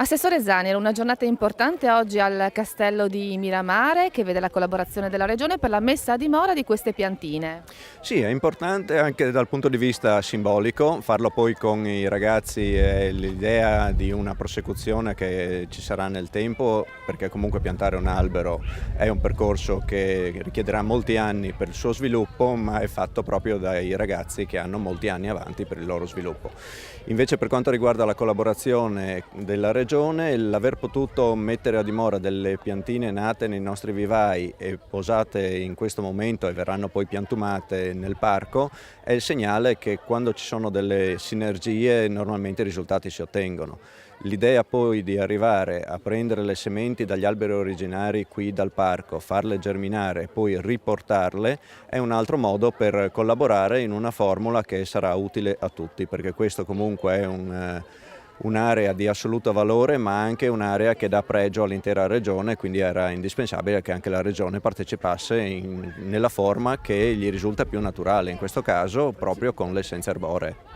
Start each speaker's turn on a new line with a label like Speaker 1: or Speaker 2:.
Speaker 1: Assessore Zaniolo, una giornata importante oggi al Castello di Miramare che vede la collaborazione della Regione per la messa a dimora di queste piantine.
Speaker 2: Sì, è importante anche dal punto di vista simbolico, farlo poi con i ragazzi è l'idea di una prosecuzione che ci sarà nel tempo, perché comunque piantare un albero è un percorso che richiederà molti anni per il suo sviluppo, ma è fatto proprio dai ragazzi che hanno molti anni avanti per il loro sviluppo. Invece per quanto riguarda la collaborazione della Regione, l'aver potuto mettere a dimora delle piantine nate nei nostri vivai e posate in questo momento e verranno poi piantumate nel parco è il segnale che quando ci sono delle sinergie normalmente i risultati si ottengono. L'idea poi di arrivare a prendere le sementi dagli alberi originari qui dal parco, farle germinare e poi riportarle è un altro modo per collaborare in una formula che sarà utile a tutti, perché questo comunque è un'area di assoluto valore, ma anche un'area che dà pregio all'intera regione, quindi era indispensabile che anche la regione partecipasse nella forma che gli risulta più naturale, in questo caso proprio con le essenze arboree.